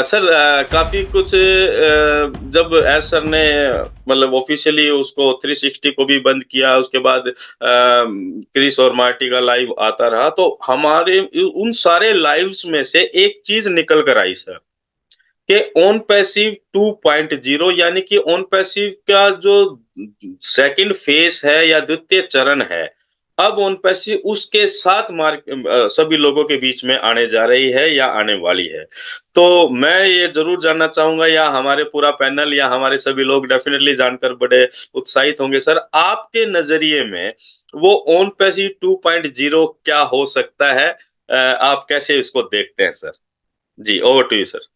Sir, काफी कुछ जब एस सर ने मतलब ऑफिशियली उसको 360 को भी बंद किया, उसके बाद क्रिस और मार्टी का लाइव आता रहा, तो हमारे उन सारे लाइव्स में से एक चीज निकल कर आई सर, कि ऑन पैसिव 2.0, यानी कि ऑन पैसिव का जो सेकंड फेस है या द्वितीय चरण है, अब ऑन पैसिव उसके साथ सभी लोगों के बीच में आने जा रही है या आने वाली है। तो मैं ये जरूर जानना चाहूंगा, या हमारे पूरा पैनल या हमारे सभी लोग डेफिनेटली जानकर बड़े उत्साहित होंगे सर, आपके नजरिए में वो ऑन पैसिव 2.0 क्या हो सकता है? आप कैसे इसको देखते हैं सर? जी, over to you sir.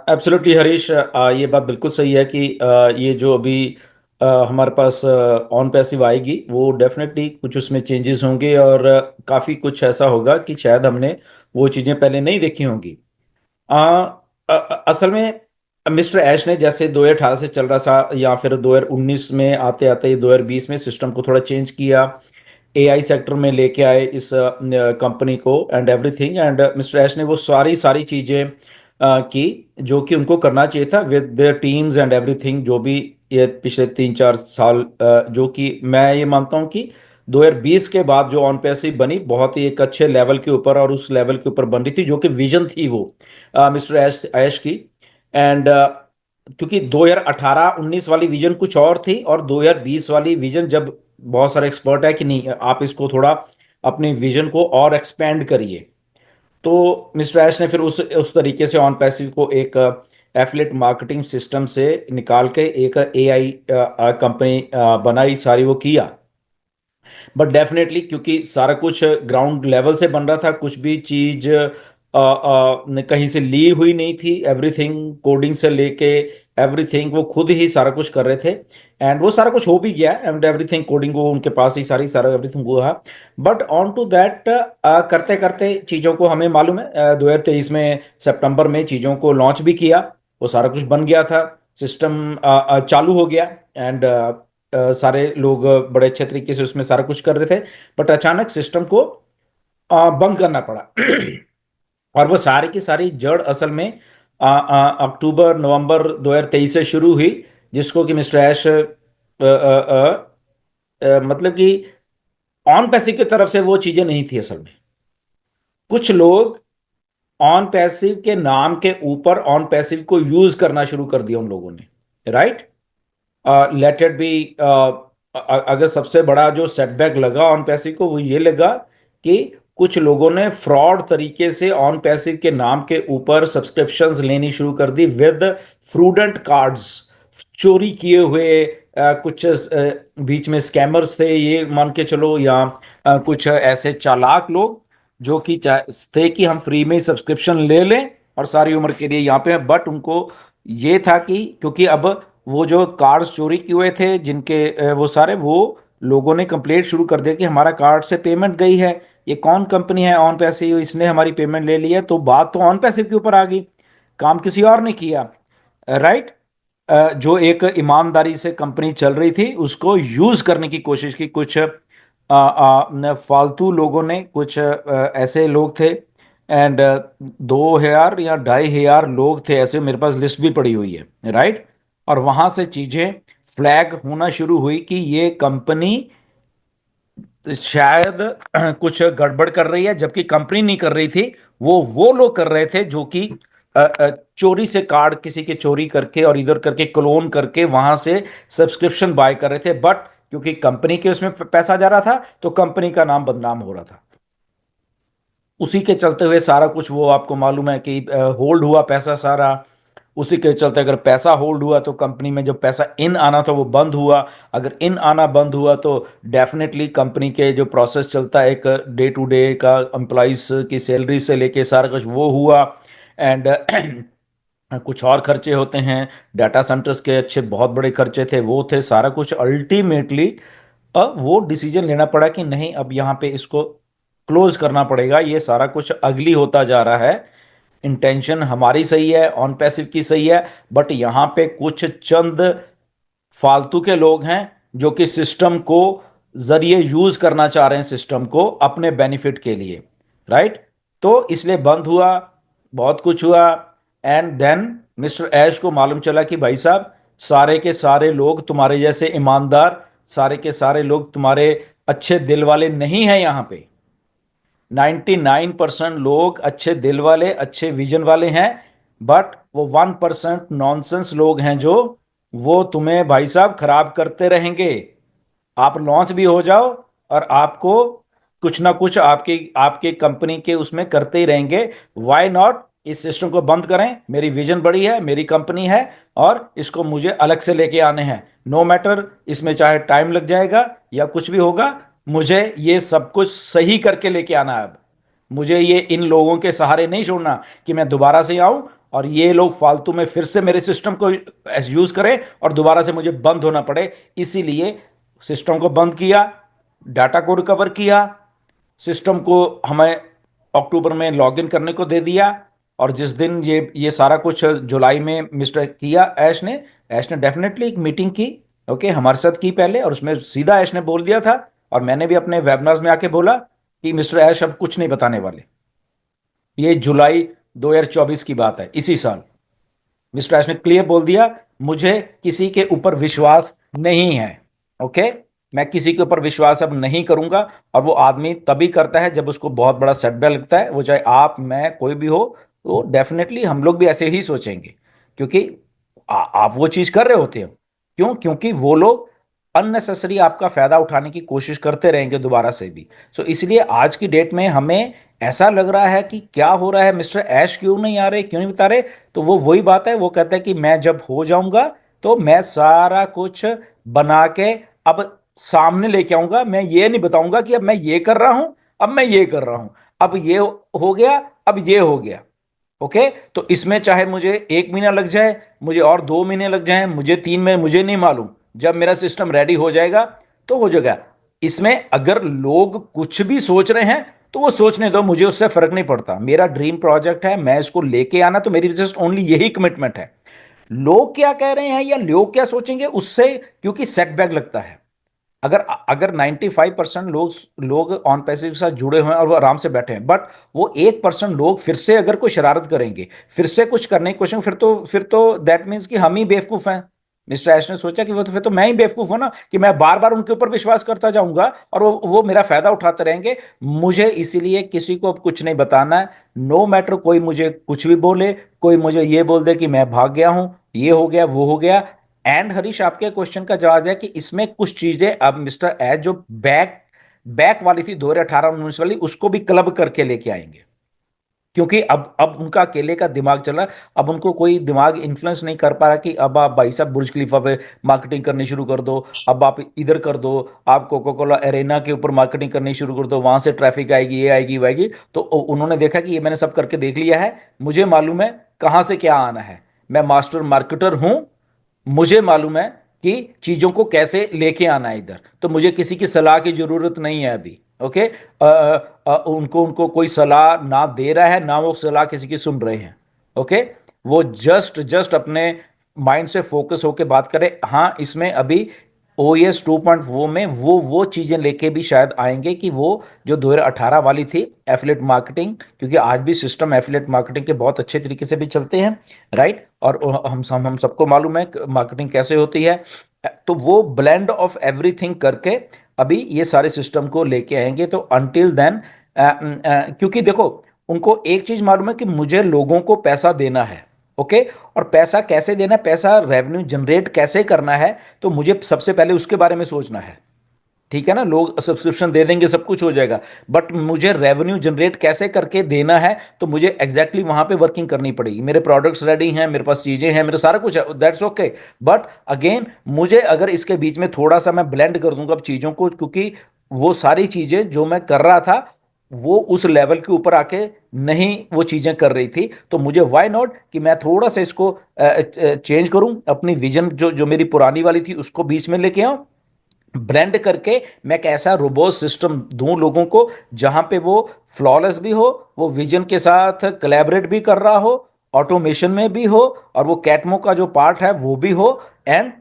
Absolutely Harish, ये बात बिल्कुल सही है कि ये जो अभी हमारे पास ऑन पैसिव आएगी वो डेफिनेटली कुछ उसमें चेंजेस होंगे और काफ़ी कुछ ऐसा होगा कि शायद हमने वो चीज़ें पहले नहीं देखी होंगी। असल में मिस्टर ऐश ने जैसे 2018 से चल रहा था या फिर 2019 में आते आते 2020 में सिस्टम को थोड़ा चेंज किया, एआई सेक्टर में लेके आए इस कंपनी को एंड एवरीथिंग, एंड मिस्टर ऐश ने वो सारी सारी चीज़ें की जो कि उनको करना चाहिए था with their teams and everything, जो भी ये पिछले 3-4 साल जो कि मैं ये मानता हूँ कि 2020 के बाद जो ऑन पैसिव बनी बहुत ही एक अच्छे लेवल के ऊपर और उस लेवल के ऊपर बन रही थी जो कि विजन थी वो मिस्टर ऐश ऐश की। एंड क्योंकि 2018-19 वाली विजन कुछ और थी और 2020 वाली विजन, जब बहुत सारे एक्सपर्ट है कि नहीं आप इसको थोड़ा अपनी विजन को और एक्सपेंड करिए, तो मिस्टर ऐश ने फिर उस तरीके से ऑन पैसिव को एक एफिलिएट मार्केटिंग सिस्टम से निकाल के एक एआई कंपनी बनाई, सारी वो किया। बट डेफिनेटली क्योंकि सारा कुछ ग्राउंड लेवल से बन रहा था, कुछ भी चीज कहीं से ली हुई नहीं थी, एवरीथिंग कोडिंग से लेके एवरीथिंग वो खुद ही सारा कुछ कर रहे थे, एंड वो सारा कुछ हो भी गया एंड एवरीथिंग कोडिंग वो उनके पास ही सारी सारा एवरीथिंग हुआ। बट ऑन टू दैट करते करते चीज़ों को हमें मालूम है 2023 में सितंबर में चीज़ों को लॉन्च भी किया, वो सारा कुछ बन गया था, सिस्टम चालू हो गया एंड सारे लोग बड़े अच्छे तरीके से उसमें सारा कुछ कर रहे थे। बट अचानक सिस्टम को बंद करना पड़ा और वो सारी की सारी जड़ असल में अक्टूबर नवंबर 2023 से शुरू हुई, जिसको कि मिस्टर ऐश मतलब कि ऑन पैसिव की तरफ से वो चीजें नहीं थी असल में। कुछ लोग ऑन पैसिव के नाम के ऊपर ऑन पैसिव को यूज करना शुरू कर दिया उन लोगों ने, राइट। लेट इट बी, अगर सबसे बड़ा जो सेटबैक लगा ऑन पैसिव को वो ये लगा कि कुछ लोगों ने फ्रॉड तरीके से ऑन पैसिव के नाम के ऊपर सब्सक्रिप्शंस लेनी शुरू कर दी विद फ्रूडेंट कार्ड्स, चोरी किए हुए कुछ बीच में स्कैमर्स थे ये मान के चलो, या कुछ ऐसे चालाक लोग जो कि थे कि हम फ्री में सब्सक्रिप्शन ले लें और सारी उम्र के लिए यहाँ पे, बट उनको ये था कि क्योंकि अब वो जो कार्ड्स चोरी किए हुए थे जिनके वो सारे वो लोगों ने कंप्लेंट शुरू कर दिया कि हमारा कार्ड से पेमेंट गई है, ये कौन कंपनी है ऑन पैसिव, इसने हमारी पेमेंट ले ली है, तो बात तो ऑन पैसिव के ऊपर आ गई, काम किसी और ने किया, राइट। जो एक ईमानदारी से कंपनी चल रही थी उसको यूज करने की कोशिश की कुछ फालतू लोगों ने, कुछ ऐसे लोग थे एंड 2,000 या 2,500 लोग थे ऐसे, मेरे पास लिस्ट भी पड़ी हुई है, राइट। और वहां से चीजें फ्लैग होना शुरू हुई कि ये कंपनी शायद कुछ गड़बड़ कर रही है, जबकि कंपनी नहीं कर रही थी, वो लोग कर रहे थे जो कि चोरी से कार्ड किसी के चोरी करके और इधर करके क्लोन करके वहां से सब्सक्रिप्शन बाय कर रहे थे, बट क्योंकि कंपनी के उसमें पैसा जा रहा था तो कंपनी का नाम बदनाम हो रहा था। उसी के चलते हुए सारा कुछ वो आपको मालूम है कि होल्ड हुआ पैसा सारा, उसी के चलते अगर पैसा होल्ड हुआ तो कंपनी में जब पैसा इन आना था वो बंद हुआ, अगर इन आना बंद हुआ तो डेफिनेटली कंपनी के जो प्रोसेस चलता है एक डे टू डे का, एम्प्लॉइज की सैलरी से लेके सारा कुछ वो हुआ, एंड कुछ और खर्चे होते हैं, डाटा सेंटर्स के अच्छे बहुत बड़े खर्चे थे, वो थे सारा कुछ, अल्टीमेटली अब वो डिसीजन लेना पड़ा कि नहीं अब यहाँ पे इसको क्लोज करना पड़ेगा, ये सारा कुछ अगली होता जा रहा है। इंटेंशन हमारी सही है, ऑन पैसिव की सही है, बट यहाँ पे कुछ चंद फालतू के लोग हैं जो कि सिस्टम को जरिए यूज करना चाह रहे हैं सिस्टम को अपने बेनिफिट के लिए, राइट। तो इसलिए बंद हुआ, बहुत कुछ हुआ, एंड देन मिस्टर ऐश को मालूम चला कि भाई साहब सारे के सारे लोग तुम्हारे जैसे ईमानदार, सारे के सारे लोग तुम्हारे अच्छे दिल वाले नहीं हैं यहाँ पे। 99% लोग अच्छे दिल वाले, अच्छे विजन वाले हैं, बट वो 1% नॉनसेंस लोग हैं जो वो तुम्हें भाई साहब खराब करते रहेंगे। आप लॉन्च भी हो जाओ और आपको कुछ ना कुछ आपकी आपकी कंपनी के उसमें करते ही रहेंगे। व्हाई नॉट इस सिस्टम को बंद करें, मेरी विजन बड़ी है, मेरी कंपनी है और इसको मुझे अलग से लेके आने हैं। नो मैटर इसमें चाहे टाइम लग जाएगा या कुछ भी होगा, मुझे ये सब कुछ सही करके लेके आना है। अब मुझे ये इन लोगों के सहारे नहीं छोड़ना कि मैं दोबारा से आऊं और ये लोग फालतू में फिर से मेरे सिस्टम को यूज करें और दोबारा से मुझे बंद होना पड़े। इसीलिए सिस्टम को बंद किया, डाटा को रिकवर किया, सिस्टम को हमें अक्टूबर में लॉगिन करने को दे दिया। और जिस दिन ये सारा कुछ जुलाई में मिस्टर किया ऐश ने डेफिनेटली एक मीटिंग की, ओके, हमारे साथ की पहले, और उसमें सीधा ऐश ने बोल दिया था और मैंने भी अपने वेबिनार्स में आके बोला कि मिस्टर ऐश अब कुछ नहीं बताने वाले। ये जुलाई 2024 की बात है, इसी साल मिस्टर ऐश ने क्लियर बोल दिया मुझे किसी के ऊपर विश्वास नहीं है। ओके, मैं किसी के ऊपर विश्वास अब नहीं करूंगा। और वो आदमी तभी करता है जब उसको बहुत बड़ा सेटबैक लगता है, वो चाहे आप मैं कोई भी हो। तो डेफिनेटली हम लोग भी ऐसे ही सोचेंगे, क्योंकि आप वो चीज कर रहे होते हो। क्यों? क्योंकि वो लोग अननेसेसरी आपका फायदा उठाने की कोशिश करते रहेंगे दोबारा से भी। सो इसलिए आज की डेट में हमें ऐसा लग रहा है कि क्या हो रहा है, मिस्टर ऐश क्यों नहीं आ रहे, क्यों नहीं बता रहे। तो वो वही बात है, वो कहता है कि मैं जब हो जाऊंगा तो मैं सारा कुछ बना के अब सामने लेके आऊंगा। मैं ये नहीं बताऊंगा कि अब मैं ये कर रहा हूं, अब मैं ये कर रहा हूं, अब ये हो गया, अब ये हो गया। ओके, तो इसमें चाहे मुझे 1 महीना लग जाए, मुझे और 2 महीने लग जाए, मुझे 3 महीने, मुझे नहीं मालूम। जब मेरा सिस्टम रेडी हो जाएगा तो हो जाएगा। इसमें अगर लोग कुछ भी सोच रहे हैं तो वो सोचने दो, मुझे उससे फर्क नहीं पड़ता। मेरा ड्रीम प्रोजेक्ट है, मैं इसको लेके आना, तो मेरी जस्ट ओनली यही कमिटमेंट है। लोग क्या कह रहे हैं या लोग क्या सोचेंगे उससे क्योंकि सेटबैक लगता है। अगर अगर 95% लोग लोग ऑन पैसिव के साथ जुड़े हुए हैं और वो आराम से बैठे हैं, बट वो 1% लोग फिर से अगर कोई शरारत करेंगे, फिर से कुछ करने की कोशिश, फिर तो दैट मीन्स कि हम ही बेवकूफ हैं। मिस्टर ऐश ने सोचा कि वो तो फिर तो मैं ही बेवकूफ हूं ना, कि मैं बार बार उनके ऊपर विश्वास करता जाऊंगा और वो मेरा फायदा उठाते रहेंगे। मुझे इसीलिए किसी को अब कुछ नहीं बताना है। नो मैटर कोई मुझे कुछ भी बोले, कोई मुझे ये बोल दे कि मैं भाग गया हूं, ये हो गया, वो हो गया। एंड हरीश, आपके क्वेश्चन का जवाब है कि इसमें कुछ चीजें अब मिस्टर एज जो बैक बैक वाली थी 2018-19 वाली, उसको भी क्लब करके लेके आएंगे। क्योंकि अब उनका अकेले का दिमाग चल रहा है। अब उनको कोई दिमाग इन्फ्लुएंस नहीं कर पा रहा कि अब आप भाई साहब बुर्ज खलीफा पे मार्केटिंग करनी शुरू कर दो, अब आप इधर कर दो, आप कोका कोला एरेना के ऊपर मार्केटिंग करनी शुरू कर दो, वहां से ट्रैफिक आएगी, ये आएगी, वो आएगी। तो उन्होंने देखा कि ये मैंने सब करके देख लिया है, मुझे मालूम है कहां से क्या आना है। मैं मास्टर मार्केटर हूं, मुझे मालूम है कि चीजों को कैसे लेके आना है इधर। तो मुझे किसी की सलाह की जरूरत नहीं है अभी। ओके, उनको उनको कोई सलाह ना दे रहा है, ना वो सलाह किसी की सुन रहे हैं। ओके, वो जस्ट जस्ट अपने माइंड से फोकस होके बात करे। हाँ, इसमें अभी OS 2.0 में वो चीजें लेके भी शायद आएंगे कि वो जो 2018 वाली थी एफिलेट मार्केटिंग, क्योंकि आज भी सिस्टम एफिलेट मार्केटिंग के बहुत अच्छे तरीके से भी चलते हैं, राइट। और हम सबको मालूम है मार्केटिंग कैसे होती है। तो वो ब्लेंड ऑफ एवरीथिंग करके अभी ये सारे सिस्टम को लेके आएंगे। तो अनटिल देन, क्योंकि देखो उनको एक चीज मालूम है कि मुझे लोगों को पैसा देना है। ओके, और पैसा कैसे देना है, पैसा रेवेन्यू जनरेट कैसे करना है, तो मुझे सबसे पहले उसके बारे में सोचना है। ठीक है ना, लोग सब्सक्रिप्शन दे देंगे, सब कुछ हो जाएगा, बट मुझे रेवेन्यू जनरेट कैसे करके देना है, तो मुझे एग्जैक्टली वहां पे वर्किंग करनी पड़ेगी। मेरे प्रोडक्ट्स रेडी हैं, मेरे पास चीजें हैं, मेरा सारा कुछ है, दैट्स ओके। बट अगेन मुझे अगर इसके बीच में थोड़ा सा मैं ब्लेंड कर दूंगा अब चीजों को, क्योंकि वो सारी चीजें जो मैं कर रहा था वो उस लेवल के ऊपर आके नहीं वो चीजें कर रही थी, तो मुझे व्हाई नॉट कि मैं थोड़ा सा इसको चेंज करूं, अपनी विजन जो जो मेरी पुरानी वाली थी उसको बीच में लेके आऊं, ब्लेंड करके मैं एक ऐसा रोबोट सिस्टम दूं लोगों को जहां पे वो फ्लॉलेस भी हो, वो विजन के साथ कोलैबोरेट भी कर रहा हो, ऑटोमेशन में भी हो, और वो कैटमो का जो पार्ट है वो भी हो, and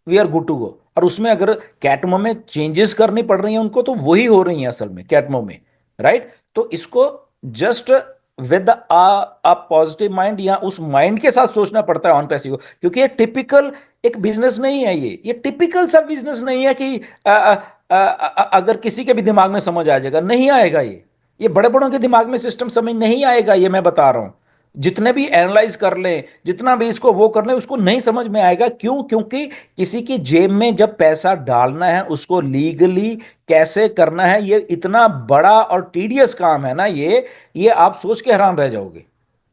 we are good to go. और उसमें अगर कैटमो में चेंजेस करनी पड़ रही हैं उनको, तो वही हो रही हैं असल में कैटमो में, राइट। तो इसको just with a positive mind, या उस माइंड के साथ सोचना पड़ता है ऑन पैसिव को, क्योंकि ये टिपिकल एक बिजनेस नहीं है, ये टिपिकल सा बिजनेस नहीं है कि अगर किसी के भी दिमाग में समझ आ जाएगा, नहीं आएगा ये बड़े बड़ों के दिमाग में सिस्टम समझ नहीं आएगा, ये मैं बता रहा हूं। जितने भी एनालाइज कर लें, जितना भी इसको वो कर लें, उसको नहीं समझ में आएगा। क्यों? क्योंकि किसी की जेब में जब पैसा डालना है, उसको लीगली कैसे करना है, ये इतना बड़ा और टीडियस काम है ना, ये आप सोच के हैरान रह जाओगे।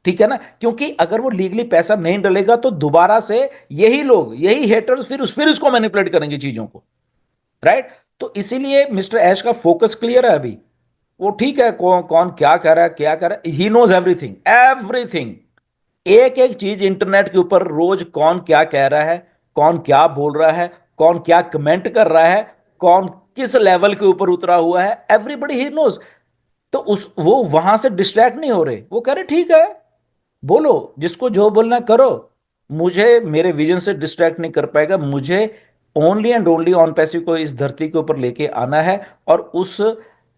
ठीक है ना? क्योंकि अगर वो लीगली पैसा नहीं डलेगा तो दोबारा से यही लोग, यही हेटर्स फिर उसको मैनिपुलेट करेंगे चीजों को, राइट? तो इसीलिए मिस्टर ऐश का फोकस क्लियर है अभी। वो ठीक है, कौन कौन क्या कर रहा है, क्या कर रहा है, ही नोज एवरीथिंग, एवरीथिंग। एक एक चीज इंटरनेट के ऊपर रोज कौन क्या कह रहा है, कौन क्या बोल रहा है, कौन क्या कमेंट कर रहा है, कौन किस लेवल के ऊपर उतरा हुआ है, एवरीबडी ही नोज। तो उस वो वहां से डिस्ट्रैक्ट नहीं हो रहे, वो कह रहे ठीक है, बोलो, जिसको जो बोलना है करो, मुझे मेरे विजन से डिस्ट्रैक्ट नहीं कर पाएगा। मुझे only and only on passive को इस धरती के ऊपर लेके आना है, और उस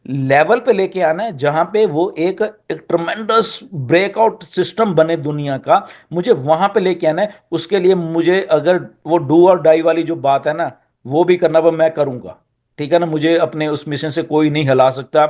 लेवल पे लेके आना है जहां पे वो एक ट्रमेंडस ब्रेकआउट सिस्टम बने दुनिया का। मुझे वहां पे लेके आना है। उसके लिए मुझे अगर वो डू और डाई वाली जो बात है ना, वो भी करना, वो मैं करूंगा। ठीक है ना? मुझे अपने उस मिशन से कोई नहीं हिला सकता।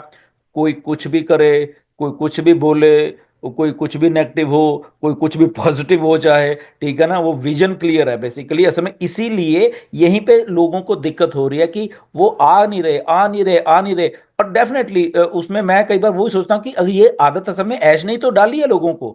कोई कुछ भी करे, कोई कुछ भी बोले, कोई कुछ भी नेगेटिव हो, कोई कुछ भी पॉजिटिव हो जाए, ठीक है ना? वो विजन क्लियर है बेसिकली असल में। इसीलिए यहीं पे लोगों को दिक्कत हो रही है कि वो आ नहीं रहे, आ नहीं रहे, आ नहीं रहे। और डेफिनेटली उसमें मैं कई बार वही सोचता हूँ कि अगर ये आदत असल में ऐश नहीं तो डाली है लोगों को,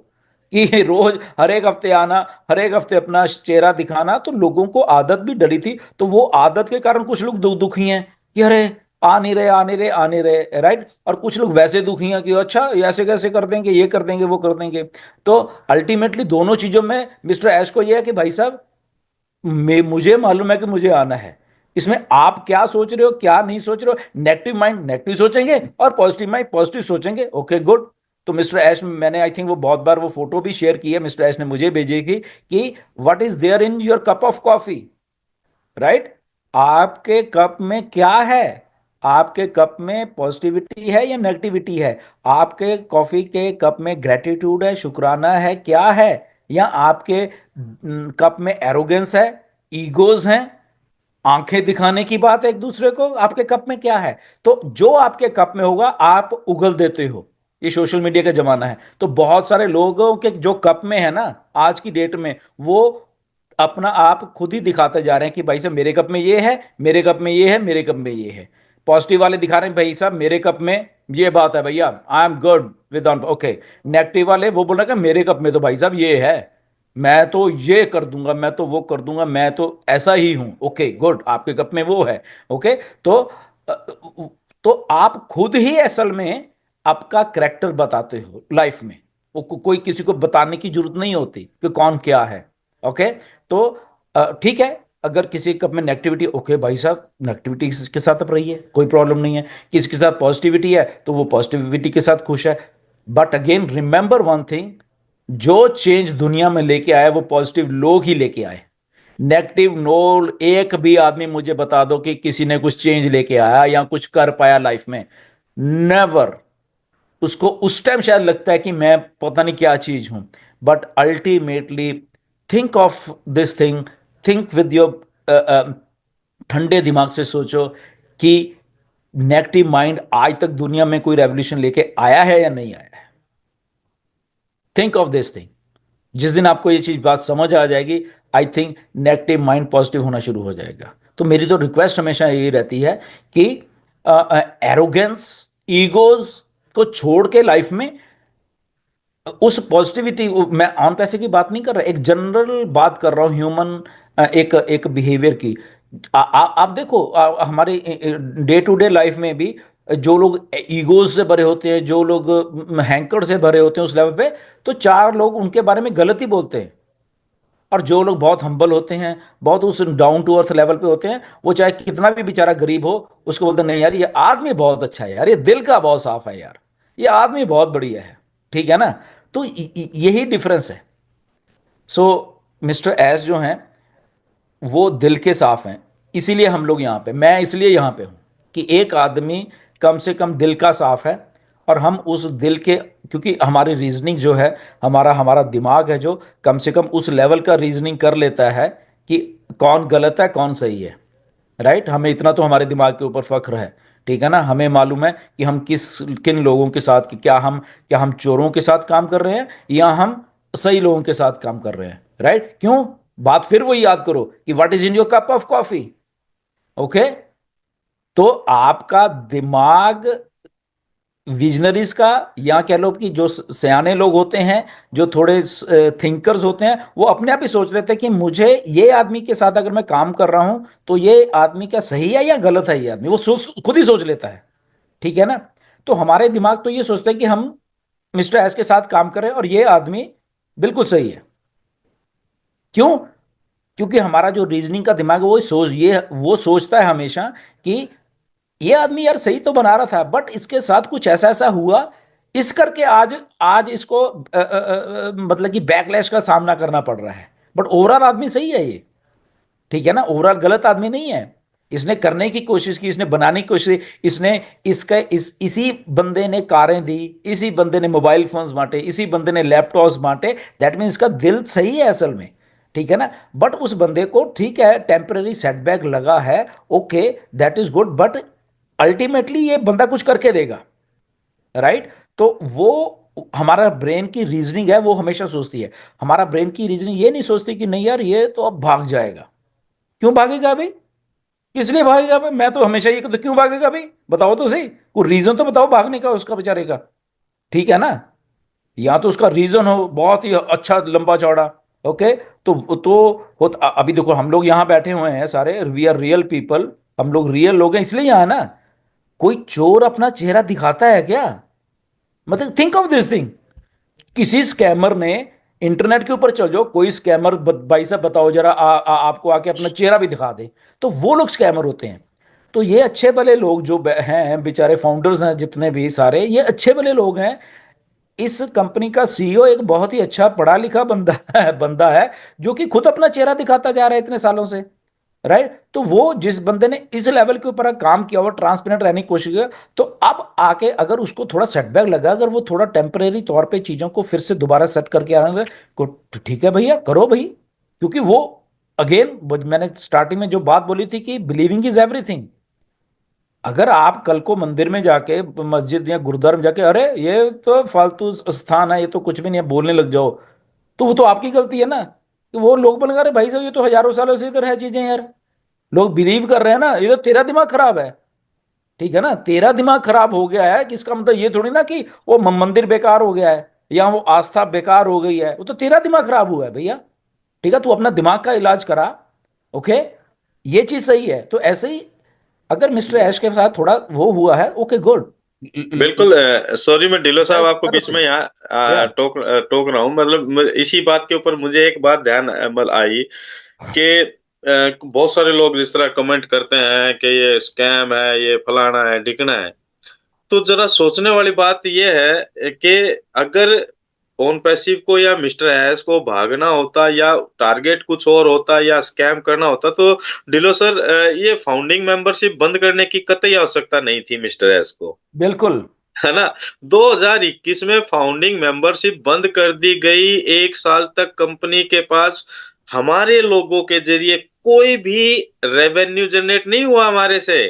कि रोज हर एक हफ्ते आना, हर एक हफ्ते अपना चेहरा दिखाना, तो लोगों को आदत भी डली थी। तो वो आदत के कारण कुछ लोग दुखी हैं कि अरे आ नहीं रहे, आ नहीं रहे, आ नहीं रहे, राइट? और कुछ लोग वैसे दुखी हैं कि अच्छा ये ऐसे कैसे कर देंगे, ये कर देंगे, वो कर देंगे। तो अल्टीमेटली दोनों चीजों में मिस्टर ऐश को यह है कि भाई साहब, मुझे मालूम है कि मुझे आना है। इसमें आप क्या सोच रहे हो, क्या नहीं सोच रहे हो, नेगेटिव माइंड नेगेटिव सोचेंगे और पॉजिटिव माइंड पॉजिटिव सोचेंगे। Okay good. तो मिस्टर ऐश, मैंने आई थिंक वो बहुत बार वो फोटो भी शेयर की है, मिस्टर ऐश ने मुझे भेजी थी कि what is there in your cup of coffee, right? आपके कप में क्या है? आपके कप में पॉजिटिविटी है या नेगेटिविटी है? आपके कॉफी के कप में ग्रेटिट्यूड है, शुक्राना है, क्या है? या आपके कप में एरोगेंस है, ईगोज हैं, आंखें दिखाने की बात है एक दूसरे को? आपके कप में क्या है? तो जो आपके कप में होगा आप उगल देते हो। ये सोशल मीडिया का जमाना है, तो बहुत सारे लोगों के जो कप में है ना आज की डेट में, वो अपना आप खुद ही दिखाते जा रहे हैं कि भाई साहब मेरे कप में ये है, मेरे कप में ये है, मेरे कप में ये है। पॉजिटिव वाले दिखा रहे हैं भाई साहब मेरे कप में ये बात है भैया, I am good with on, okay. Negative वाले वो बोल रहे हैं कि मेरे कप में तो भाई साहब ये है, मैं तो ये कर दूंगा, मैं तो वो कर दूंगा, मैं तो ऐसा ही हूं। ओके गुड, आपके कप में वो है। ओके। तो तो आप खुद ही असल में आपका करेक्टर बताते हो लाइफ में। वो कोई किसी को बताने की जरूरत नहीं होती कि कौन क्या है। ओके। तो ठीक है, अगर किसी कप में नेगेटिविटी, ओके भाई साहब नेगेटिविटी के साथ आप रहिए, कोई प्रॉब्लम नहीं है। किसी के साथ पॉजिटिविटी है तो वो पॉजिटिविटी के साथ खुश है। But again remember one thing, जो चेंज दुनिया में लेके आए वो पॉजिटिव लोग ही लेके आए। नेगेटिव नोल एक भी आदमी मुझे बता दो कि किसी ने कुछ चेंज लेके आया या कुछ कर पाया लाइफ में, नेवर। उसको उस टाइम शायद लगता है कि मैं पता नहीं क्या चीज हूं, but ultimately think of this thing, think with your ठंडे दिमाग से सोचो कि नेगेटिव माइंड आज तक दुनिया में कोई रेवोल्यूशन लेके आया है या नहीं आया है। Think of this thing. जिस दिन आपको ये चीज बात समझ आ जाएगी, I think negative mind positive होना शुरू हो जाएगा। तो मेरी तो रिक्वेस्ट हमेशा यही रहती है कि एरोगेंस, ईगोज को छोड़ के लाइफ में उस पॉजिटिविटी, मैं ऑन पैसे की बात नहीं कर रहा, एक जनरल बात कर रहा हूं, ह्यूमन एक एक बिहेवियर की। आप देखो हमारे डे टू डे लाइफ में भी जो लोग ईगोज से भरे होते हैं, जो लोग हैंकर से भरे होते हैं उस लेवल पे, तो चार लोग उनके बारे में गलत ही बोलते हैं। और जो लोग बहुत हम्बल होते हैं, बहुत उस डाउन टू अर्थ लेवल पे होते हैं, वो चाहे कितना भी बेचारा गरीब हो, उसको बोलते हैं नहीं यार ये आदमी बहुत अच्छा है यार, ये दिल का बहुत साफ है यार, ये आदमी बहुत बढ़िया है। ठीक है ना? तो यही डिफरेंस है। सो मिस्टर एस जो हैं वो दिल के साफ हैं, इसीलिए हम लोग यहाँ पे, मैं इसलिए यहाँ पे हूँ कि एक आदमी कम से कम दिल का साफ है, और हम उस दिल के क्योंकि हमारी रीजनिंग जो है, हमारा हमारा दिमाग है जो कम से कम उस लेवल का रीजनिंग कर लेता है कि कौन गलत है कौन सही है। राइट, हमें इतना तो हमारे दिमाग के ऊपर फख्र है। ठीक है ना, हमें मालूम है कि हम किन लोगों के साथ, कि क्या हम चोरों के साथ काम कर रहे हैं या हम सही लोगों के साथ काम कर रहे हैं। राइट, क्यों? बात फिर वही याद करो कि what is in your cup of coffee. Okay, तो आपका दिमाग विजनरीज का, या कह लो कि जो सयाने लोग होते हैं, जो थोड़े थिंकर्स होते हैं, वो अपने आप ही सोच लेते हैं कि मुझे ये आदमी के साथ अगर मैं काम कर रहा हूं तो ये आदमी क्या सही है या गलत है। ये आदमी वो खुद ही सोच लेता है। ठीक है ना। तो हमारे दिमाग तो ये सोचते हैं कि हम मिस्टर एस के साथ काम करें और ये आदमी बिल्कुल सही है। क्यों? क्योंकि हमारा जो रीजनिंग का दिमाग है वो सोचता है हमेशा कि ये आदमी यार सही तो बना रहा था, बट इसके साथ कुछ ऐसा ऐसा हुआ, इस करके आज आज इसको मतलब कि बैकलैश का सामना करना पड़ रहा है। बट ओवरऑल आदमी सही है ये। ठीक है ना, ओवरऑल गलत आदमी नहीं है। इसने करने की कोशिश की, इसने बनाने की कोशिश की, इसने इसका इसी बंदे ने कारें दी, इसी बंदे ने मोबाइल फोन्स बांटे, इसी बंदे ने लैपटॉप्स बांटे। दैट मीन इसका दिल सही है असल में। ठीक है ना। बट उस बंदे को ठीक है टेम्पररी सेटबैक लगा है, okay that is good, but ultimately ये बंदा कुछ करके देगा। राइट। तो वो हमारा ब्रेन की रीजनिंग है, वो हमेशा सोचती है, हमारा ब्रेन की रीजनिंग ये नहीं सोचती कि नहीं यार ये तो अब भाग जाएगा। क्यों भागेगा भाई? किस लिए भागेगा भाई? मैं तो हमेशा ये कहता हूं, क्यों भागेगा भाई? बताओ तो सही, कोई रीजन तो बताओ भागने का उसका बेचारे का। ठीक है ना। या तो उसका रीजन हो बहुत ही अच्छा लंबा चौड़ा। ओके। तो अभी देखो हम लोग यहाँ बैठे हुए हैं सारे, वी आर रियल पीपल, हम लोग रियल लोग हैं इसलिए यहाँ है ना। कोई चोर अपना चेहरा दिखाता है क्या? मतलब थिंक ऑफ दिस थिंग। किसी स्कैमर ने, इंटरनेट के ऊपर चल जाओ, कोई स्कैमर भाई साहब बताओ जरा, आपको आके अपना चेहरा भी दिखा दे, तो वो लोग स्कैमर होते हैं। तो ये अच्छे भले लोग जो हैं बेचारे फाउंडर्स हैं जितने भी सारे, ये अच्छे भले लोग हैं। इस कंपनी का सीईओ एक बहुत ही अच्छा पढ़ा लिखा बंदा है जो कि खुद अपना चेहरा दिखाता जा रहा है इतने सालों से। राइट। तो वो जिस बंदे ने इस लेवल के ऊपर काम किया, वो ट्रांसपेरेंट रहने की कोशिश किया, तो अब आके अगर उसको थोड़ा सेटबैक लगा, अगर वो थोड़ा टेम्परेरी तौर पे चीजों को फिर से दोबारा सेट करके आने को, तो ठीक है भैया करो भाई। क्योंकि वो अगेन मैंने स्टार्टिंग में जो बात बोली थी कि बिलीविंग इज एवरीथिंग। अगर आप कल को मंदिर में जाके, मस्जिद या गुरुद्वारे में जाके, अरे ये तो फालतू स्थान है, ये तो कुछ भी नहीं है, बोलने लग जाओ, तो वो तो आपकी गलती है ना। कि वो लोग बोलेंगे अरे भाई साहब ये तो हजारों सालों से इधर है चीजें यार, लोग बिलीव कर रहे हैं ना, ये तो तेरा दिमाग खराब है। ठीक है ना, तेरा दिमाग खराब हो गया है, किसका मतलब ये थोड़ी ना कि वो मंदिर बेकार हो गया है या वो आस्था बेकार हो गई है, वो तो तेरा दिमाग खराब हुआ है भैया। ठीक है, तू अपना दिमाग का इलाज करा। ओके, ये चीज सही है। तो ऐसे ही अगर मिस्टर ऐश के साथ थोड़ा वो हुआ है, ओके गुड। बिल्कुल। सॉरी मैं ढिलो साहब आपको करो बीच में सही। यहाँ या टोक रहा हूँ। मतलब इसी बात के ऊपर मुझे एक बात ध्यान मतलब आई कि बहुत सारे लोग जिस तरह कमेंट करते हैं कि ये स्कैम है, ये फलाना है ढिकना है, तो जरा सोचने वाली बात ये है कि अगर ओन पैसिव को या मिस्टर हैश को भागना होता या टारगेट कुछ और होता या स्कैम करना होता, तो डिलो सर ये फाउंडिंग मेंबरशिप बंद करने की कतई आवश्यकता नहीं थी मिस्टर हैश को, बिल्कुल। है ना। 2021 में फाउंडिंग मेंबरशिप बंद कर दी गई। 1 साल तक कंपनी के पास हमारे लोगों के जरिए कोई भी रेवेन्यू जनरेट नहीं हुआ हमारे से।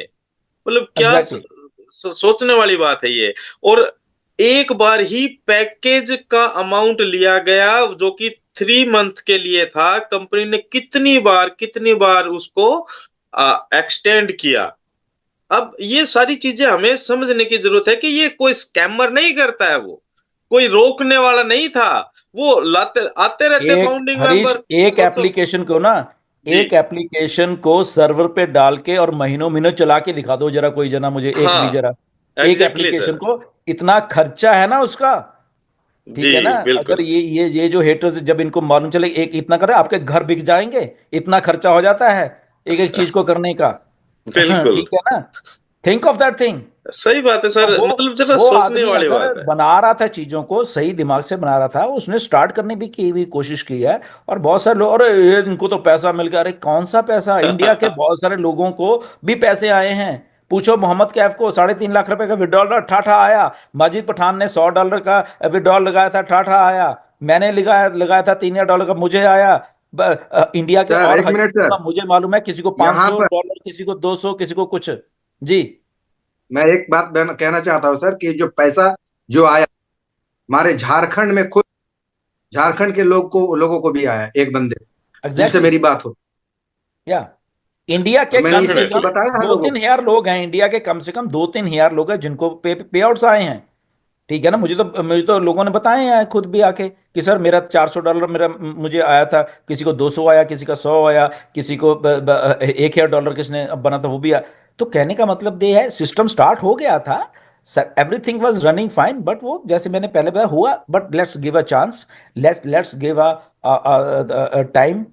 मतलब क्या एग्जैक्टली। सोचने वाली बात है ये। और एक बार ही पैकेज का अमाउंट लिया गया जो कि 3 मंथ के लिए था। कंपनी ने कितनी बार उसको एक्सटेंड किया। अब ये सारी चीजें हमें समझने की जरूरत है कि ये कोई स्कैमर नहीं करता है, वो कोई रोकने वाला नहीं था। वो लाते आते रहते एक फाउंडिंग हरीश, मेंबर। एक सोचो एप्लीकेशन को ना, जी। एक एप्लीकेशन को सर्वर पे डाल के और महीनों महीनों चला के दिखा दो जरा, कोई जना मुझे एक भी हाँ, जरा। एक एग्जैक्टली एप्लीकेशन सर। को इतना खर्चा है ना उसका। जी ठीक है ना। अगर बिल्कुल। ये जो हेटर्स जब इनको मालूम चले एक इतना करे, आपके घर बिक जाएंगे, इतना खर्चा हो जाता है एक एक चीज को करने का। बिल्कुल ठीक है ना। Think of that thing. सही बात है अब सर, वो मतलब जरा वो सोचने आदमी वाली अगर बात है। बना रहा था चीजों को सही दिमाग से बना रहा था, उसने स्टार्ट करने भी की भी कोशिश की है। और बहुत सारे लोग, अरे ये इनको तो पैसा मिल गया, अरे कौन सा पैसा? इंडिया के बहुत सारे लोगों को भी पैसे आए हैं। पूछो मोहम्मद कैफ को, $3.5 लाख का विड्रॉल ठाठा आया। माजिद पठान ने $100 का विड्रॉल लगाया था, ठाठा आया। मैंने लगाया लगाया था $3 का, मुझे आया। इंडिया के सर और एक हर मिनट किसी सर, का मुझे मालूम है, किसी को पाँच यहाँ सौ पर डॉलर किसी को 200, किसी को कुछ। जी। मैं एक बात कहना चाहता हूँ सर, कि जो पैसा जो आया हमारे झारखंड में, खुद झारखंड के लोगों को भी आया, एक बंदे जिनसे एग्जैक्टली। मेरी बात हो। या इंडिया और के मैंने कम ये से चीज डेफिनेटली। कम बताया है दो लोगों तीन को। हजार लोग हैं, इंडिया के कम से कम 2-3 हजार लोग हैं जिनको पे आउट्स आए हैं। ठीक है ना, मुझे तो लोगों ने बताए हैं खुद भी आके कि सर मेरा $400 मेरा मुझे आया था, किसी को 200 आया, किसी का 100 आया, किसी को $1,000 किसने अब बना था वो भी आया। तो कहने का मतलब ये है, सिस्टम स्टार्ट हो गया था, everything was running fine, but वो जैसे मैंने पहले बताया हुआ, but let's give a chance, let's give a time,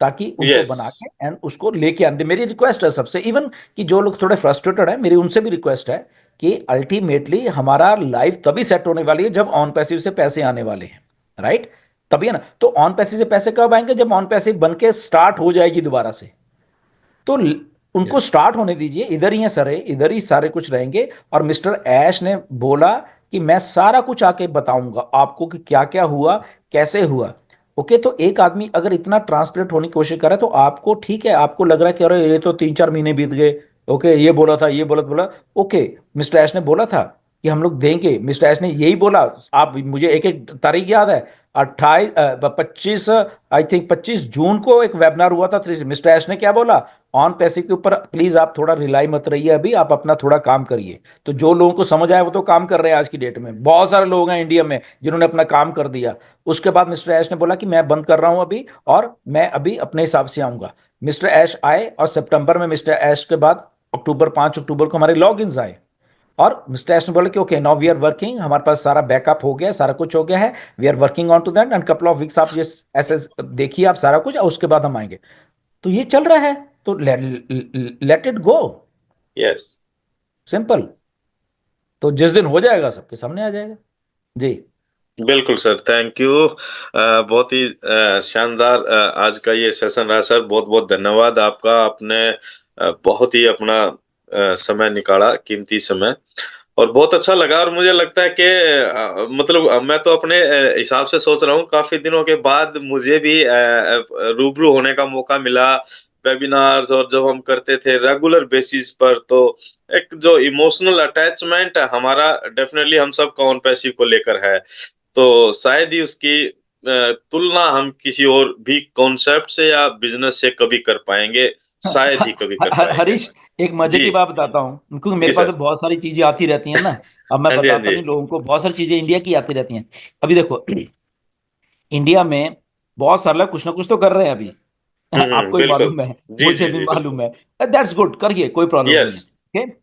ताकि उनको यस। बना के एंड उसको लेके आने। मेरी रिक्वेस्ट है सबसे, इवन कि जो लोग थोड़े फ्रस्ट्रेटेड है, मेरी उनसे भी रिक्वेस्ट है कि अल्टीमेटली हमारा लाइफ तभी सेट होने वाली है जब ऑन पैसिव से पैसे आने वाले हैं, राइट? तभी है ना। तो ऑन पैसिव से पैसे कब आएंगे? जब ऑन पैसिव बन के स्टार्ट हो जाएगी दोबारा से। तो उनको स्टार्ट होने दीजिए, इधर ही है सर, इधर ही सारे कुछ रहेंगे। और मिस्टर ऐश ने बोला कि मैं सारा कुछ आके बताऊंगा आपको कि क्या क्या हुआ, कैसे हुआ। ओके, तो एक आदमी अगर इतना ट्रांसपेरेंट होने की कोशिश कर रहा है, तो आपको ठीक है, आपको लग रहा है कि अरे ये तो 3-4 महीने बीत गए। ओके, ये बोला था, ये बोला ओके, मिस्टर ऐश ने बोला था कि हम लोग देंगे, मिस्टर ऐश ने यही बोला। आप मुझे एक एक तारीख याद है, 25, आई थिंक 25 जून को एक वेबिनार हुआ था। मिस्टर ऐश ने क्या बोला? ऑन पैसे के ऊपर प्लीज आप थोड़ा रिलाई मत रहिए, अभी आप अपना थोड़ा काम करिए। तो जो लोगों को समझ आया वो तो काम कर रहे हैं। आज की डेट में बहुत सारे लोग हैं इंडिया में जिन्होंने अपना काम कर दिया। उसके बाद मिस्टर ऐश ने बोला कि मैं बंद कर रहा हूं अभी, और मैं अभी अपने हिसाब से आऊंगा। मिस्टर ऐश आए, और सितंबर में मिस्टर ऐश के बाद अक्टूबर 5 अक्टूबर को हमारे लॉग आए। और मिस्टर एस ने बोला कि okay now we are working, हमारे पास सारा बैकअप हो गया, सारा कुछ हो गया है, we are working on to that, and couple of weeks आप ये ऐसे देखिए आप सारा कुछ, और उसके बाद हम आएंगे। तो ये चल रहा है, तो let it go, yes. Simple. तो जिस दिन हो जाएगा सबके सामने आ जाएगा। जी। बिल्कुल सर, थैंक यू। बहुत ही शानदार आज का ये सेशन रहा सर। बहुत-बहुत धन्यवाद आपका। आपने बहुत ही अपना समय निकाला, कीमती समय, और बहुत अच्छा लगा। और मुझे लगता है कि मतलब मैं तो अपने हिसाब से सोच रहा हूँ, काफ़ी दिनों के बाद मुझे भी रूबरू होने का मौका मिला, वेबिनार्स और जब हम करते थे रेगुलर बेसिस पर, तो एक जो इमोशनल अटैचमेंट है हमारा, डेफ़िनेटली हम सबका ऑन पैसिव को लेकर है। तो शायद ही उसकी तुलना हम किसी और भी कॉन्सेप्ट से या बिज़नेस से कभी कर पाएँगे, शायद ही कभी कर पाएँगे। हरीश, एक मजे जी, की बात बताता हूँ, क्योंकि जी मेरे पास सर। बहुत सारी चीजें आती रहती हैं ना। अब मैं हाँ जी, हाँ बताता जी। नहीं लोगों को, बहुत सारी चीजें इंडिया की आती रहती हैं। अभी देखो, इंडिया में बहुत सारे लोग कुछ ना कुछ तो कर रहे हैं अभी। आपको भी बिल्कुल। मालूम है, जी, मुझे जी, भी जी, मालूम बिल्कुल। है। दैट्स गुड, करिए, कोई प्रॉब्लम नहीं यस। है। ठीक।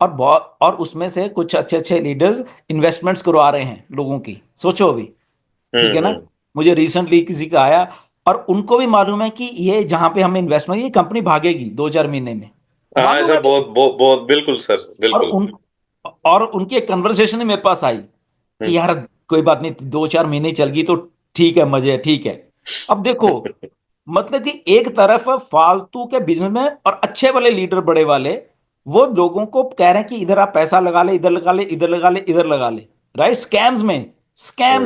और बहुत, और उसमें से कुछ अच्छे अच्छे लीडर्स इन्वेस्टमेंट्स करवा रहे हैं लोगों की, सोचो अभी। ठीक हुँ, है ना। हुँ। मुझे रिसेंटली किसी का आया, और उनको भी मालूम है कि ये जहां पे हमें इन्वेस्टमेंट, ये कंपनी भागेगी 2-4 महीने में, हाँ, मालूम ऐसा है। बहुत बिल्कुल सर, और बिल्कुल। उन और उनकी एक कन्वर्सेशन मेरे पास आई हुँ। कि यार कोई बात नहीं, 2-4 महीने चल गई तो ठीक है, मजे है, ठीक है। अब देखो, मतलब कि एक तरफ फालतू के बिजनेस में और अच्छे वाले लीडर बड़े वाले, वो लोगों को कह रहे हैं कि इधर आप पैसा लगा ले, इधर लगा ले, इधर लगा ले, इधर लगा ले, राइट? स्कैम्स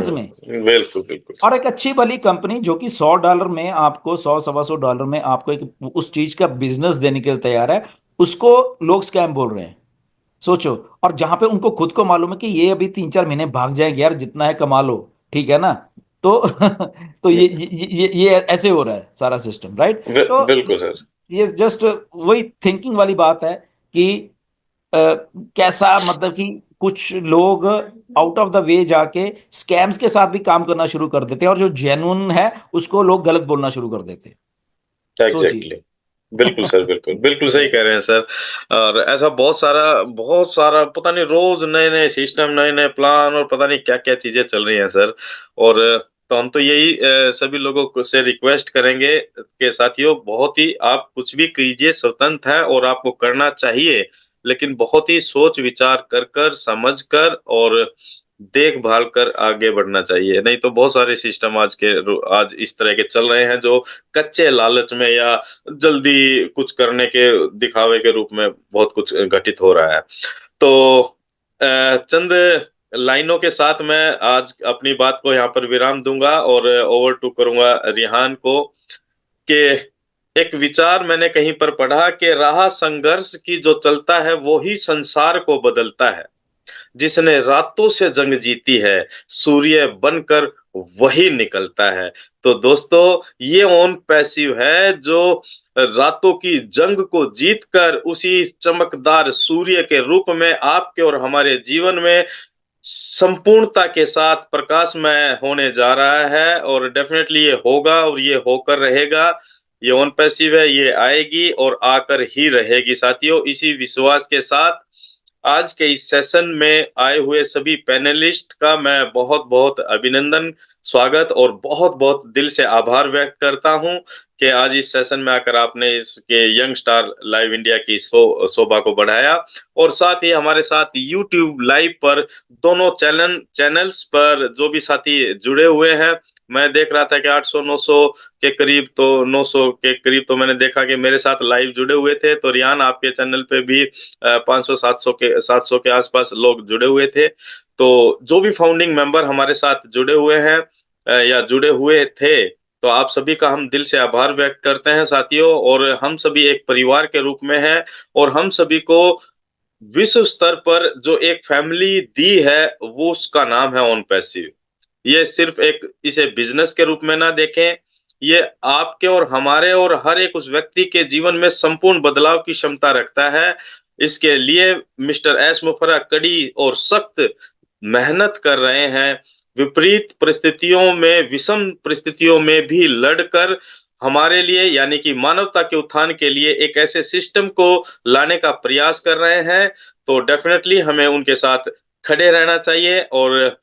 में। बिल्कुल, बिल्कुल। और एक अच्छी वाली कंपनी जो कि $100 में आपको, 100-125 डॉलर में आपको एक उस चीज का बिजनेस देने के लिए तैयार है, उसको लोग स्कैम बोल रहे हैं। सोचो। और जहां पे उनको खुद को मालूम है कि ये अभी 3-4 महीने भाग जाएंगे यार, जितना है कमा लो। ठीक है ना। तो तो ये ऐसे हो रहा है सारा सिस्टम, राइट? तो बिल्कुल सर। ये जस्ट वही थिंकिंग वाली बात है कि अ, कैसा, मतलब कि कुछ लोग आउट ऑफ द वे जाके स्कैम्स के साथ भी काम करना शुरू कर देते हैं, और जो जेन्युइन है उसको लोग गलत बोलना शुरू कर देते हैं। सोचिए। एग्ज़ैक्टली। बिल्कुल सर, बिल्कुल। बिल्कुल सही कह रहे हैं सर। और ऐसा बहुत सारा पता नहीं, रोज़ नए-नए सिस्टम, नए-नए प्लान और पता नहीं क्या-क्या चीज़ें चल रही हैं सर। और तो हम तो यही सभी लोगों को से रिक्वेस्ट करेंगे कि साथियों, बहुत ही आप कुछ भी कीजिए, स्वतंत्र हैं और आपको करना चाहिए। लेकिन बहुत ही सोच-विचार कर समझ कर, और देखभाल कर आगे बढ़ना चाहिए। नहीं तो बहुत सारे सिस्टम आज इस तरह के चल रहे हैं जो कच्चे लालच में या जल्दी कुछ करने के दिखावे के रूप में बहुत कुछ घटित हो रहा है। तो चंद लाइनों के साथ मैं आज अपनी बात को यहाँ पर विराम दूंगा और ओवर टू करूंगा रिहान को कि एक विचार मैंने कहीं पर पढ़ा कि राह संघर्ष की जो चलता है वो ही संसार को बदलता है। जिसने रातों से जंग जीती है, सूर्य बनकर वही निकलता है। तो दोस्तों, ये ऑन पैसिव है जो रातों की जंग को जीतकर उसी चमकदार सूर्य के रूप में आपके और हमारे जीवन में संपूर्णता के साथ प्रकाशमय होने जा रहा है और डेफिनेटली ये होगा और ये होकर रहेगा। ये ऑन पैसिव है, ये आएगी और आकर ही रहेगी साथियों। इसी विश्वास के साथ आज के इस सेशन में आए हुए सभी पैनलिस्ट का मैं बहुत-बहुत अभिनंदन, स्वागत और बहुत-बहुत दिल से आभार व्यक्त करता हूं कि आज इस सेशन में आकर आपने इसके यंग स्टार लाइव इंडिया की शोभा को बढ़ाया और साथ ही हमारे साथ यूट्यूब लाइव पर दोनों चैनल्स पर जो भी साथी जुड़े हुए हैं, मैं देख रहा था कि 800-900 के करीब तो 900 के करीब तो मैंने देखा कि मेरे साथ लाइव जुड़े हुए थे। तो रियान आपके चैनल पे भी 500-700 के आसपास लोग जुड़े हुए थे। तो जो भी फाउंडिंग मेंबर हमारे साथ जुड़े हुए हैं या जुड़े हुए थे, तो आप सभी का हम दिल से आभार व्यक्त करते हैं साथियों और हम सभी एक परिवार के रूप में हैं और हम सभी को विश्व स्तर पर जो एक फैमिली दी है, वो उसका नाम है ऑन पैसिव। ये सिर्फ एक इसे बिजनेस के रूप में ना देखें, ये आपके और हमारे और हर एक उस व्यक्ति के जीवन में संपूर्ण बदलाव की क्षमता रखता है। इसके लिए मिस्टर एस मुफर्रा कड़ी और सख्त मेहनत कर रहे हैं। विपरीत परिस्थितियों में, विषम परिस्थितियों में भी लड़कर हमारे लिए यानी कि मानवता के उत्थान के लिए एक ऐसे सिस्टम को लाने का प्रयास कर रहे हैं। तो डेफिनेटली हमें उनके साथ खड़े रहना चाहिए और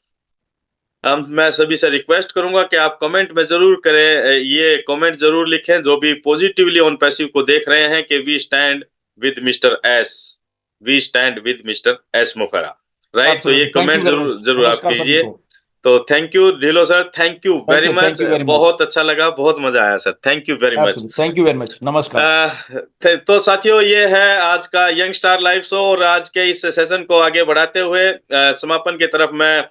मैं सभी से रिक्वेस्ट करूंगा कि आप कमेंट में जरूर करें, ये कमेंट जरूर लिखें जो भी पॉजिटिवली ऑन पैसिव को देख रहे हैं कि we stand with mister S Mufarra, right. तो ये absolutely, thank you comment very जरूर मच। जरूर आप नमस्कार सभी कीजिए। को। तो thank you Dhillon sir, thank you very much, thank you very much. बहुत अच्छा लगा, बहुत मजा आया sir, thank you very much. Absolutely, thank you very much. नमस्कार। तो साथियों, ये है आज का यंग स्टार लाइव शो और आज के इस सेशन को आगे बढ़ाते हुए समापन की तरफ मैं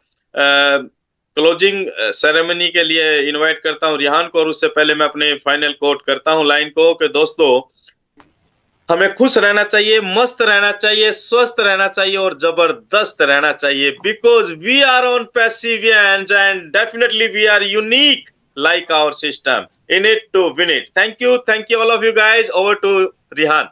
क्लोजिंग सेरेमनी के लिए इनवाइट करता हूं रिहान को और उससे पहले मैं अपने फाइनल कोट करता हूं लाइन को कि दोस्तों, हमें खुश रहना चाहिए, मस्त रहना चाहिए, स्वस्थ रहना चाहिए और जबरदस्त रहना चाहिए because we are on perseverance and definitely we are unique like our system in it to win it. Thank you all of you guys. Over to Rihan.